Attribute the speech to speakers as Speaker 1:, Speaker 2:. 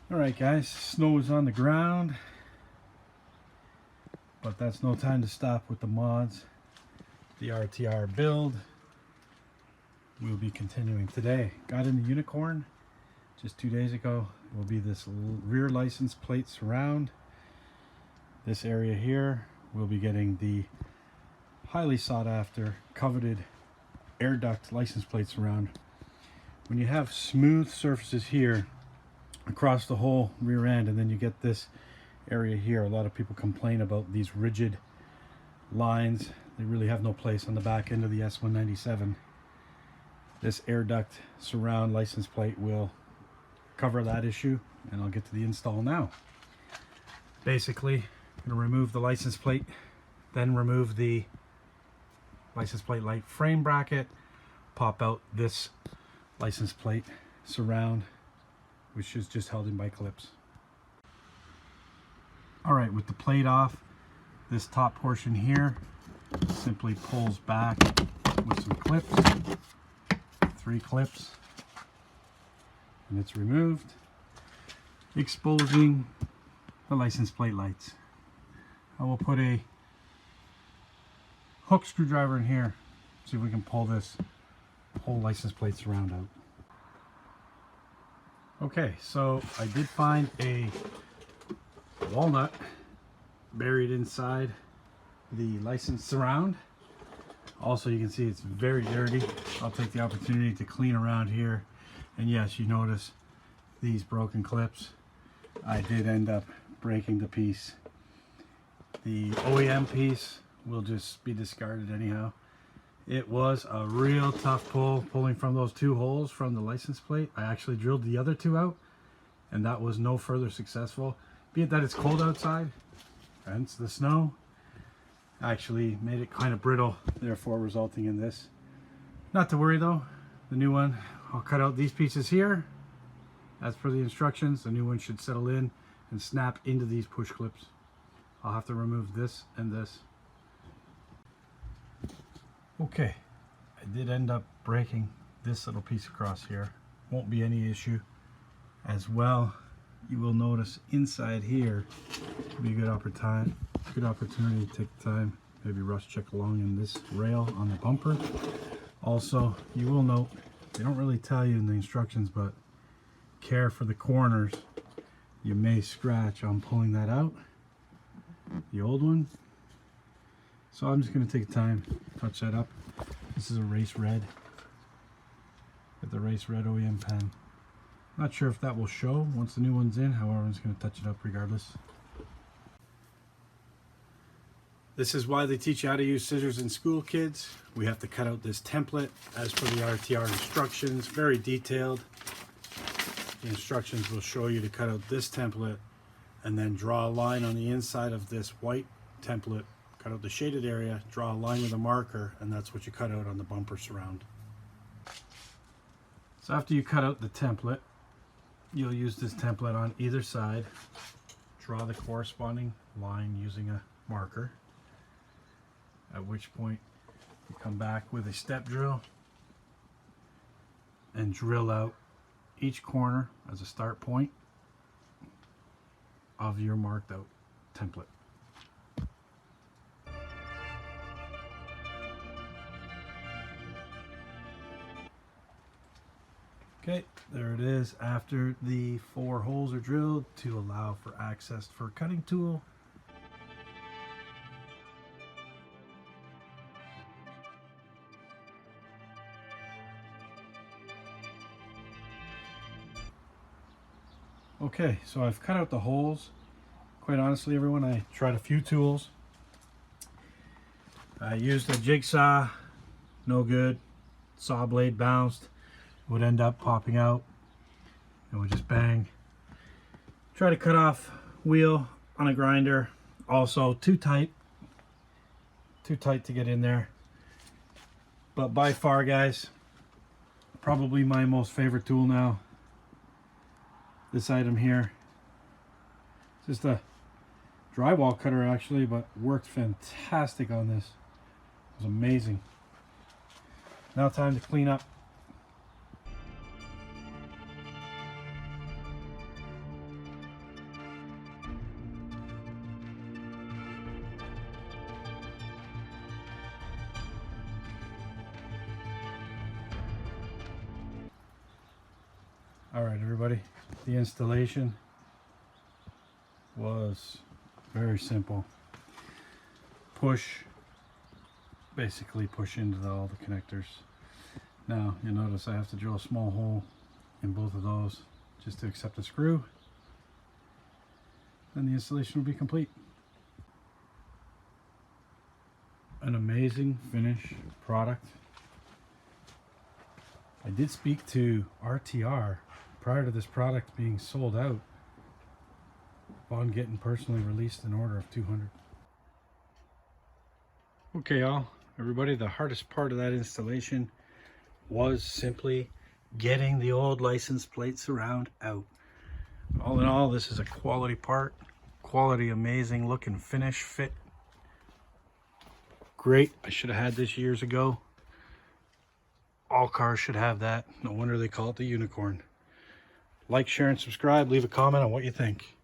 Speaker 1: Alright guys, snow is on the ground, but that's no time to stop with the mods. The RTR build we'll be continuing today. Got in the Unicorn just 2 days ago. It will be this rear license plate surround. This area here we'll be getting the highly sought after, coveted air duct license plate surround. When you have smooth surfaces here across the whole rear end, and then you get this area here, a lot of people complain about these rigid lines. They really have no place on the back end of the S197. This air duct surround license plate will cover that issue, and I'll get to the install now. Basically, I'm going to remove the license plate, then remove the license plate light frame bracket, pop out this license plate surround, which is just held in by clips. Alright, with the plate off, this top portion here simply pulls back with some clips, 3 clips, and it's removed, exposing the license plate lights. I will put a hook screwdriver in here, see if we can pull this whole license plate surround out. Okay, so I did find a walnut buried inside the license surround. Also, you can see it's very dirty. I'll take the opportunity to clean around here. And yes, you notice these broken clips. I did end up breaking the piece. The OEM piece will just be discarded anyhow. It was a real tough pull, pulling from those 2 holes from the license plate. I actually drilled the other 2 out, and that was no further successful. Be it that it's cold outside, hence the snow, actually made it kind of brittle, therefore resulting in this. Not to worry though, the new one, I'll cut out these pieces here. As per the instructions, the new one should settle in and snap into these push clips. I'll have to remove this and this. Okay, I did end up breaking this little piece across here. Won't be any issue. As well, you will notice inside here will be a good opportunity to take the time, maybe rust check along in this rail on the bumper. Also, you will note, they don't really tell you in the instructions, but care for the corners. You may scratch on pulling that out, the old one. So I'm just going to take the time, touch that up. This is a race red. Got the race red OEM pen. Not sure if that will show once the new one's in, however I'm just going to touch it up regardless. This is why they teach you how to use scissors in school, kids. We have to cut out this template as per the RTR instructions, very detailed. The instructions will show you to cut out this template and then draw a line on the inside of this white template. Cut out the shaded area, draw a line with a marker, and that's what you cut out on the bumper surround. So after you cut out the template, you'll use this template on either side. Draw the corresponding line using a marker, at which point you come back with a step drill and drill out each corner as a start point of your marked out template. Okay, there it is after the 4 holes are drilled to allow for access for a cutting tool. Okay, so I've cut out the holes. Quite honestly, everyone, I tried a few tools. I used a jigsaw, no good. Saw blade bounced. Would end up popping out and would just bang. Try to cut off wheel on a grinder, also too tight to get in there. But by far, guys, probably my most favorite tool now, this item here. It's just a drywall cutter actually, but worked fantastic on this. It was amazing. Now time to clean up. All right, everybody, the installation was very simple. Basically push into all the connectors. Now you'll notice I have to drill a small hole in both of those just to accept the screw. Then the installation will be complete. An amazing finish product. I did speak to RTR prior to this product being sold out on getting personally released an order of 200. Okay, everybody, the hardest part of that installation was simply getting the old license plate surround out. All in all, this is a quality part, quality, amazing looking finish, fit great. I should have had this years ago. All cars should have that. No wonder they call it the unicorn. Like, share, and subscribe. Leave a comment on what you think.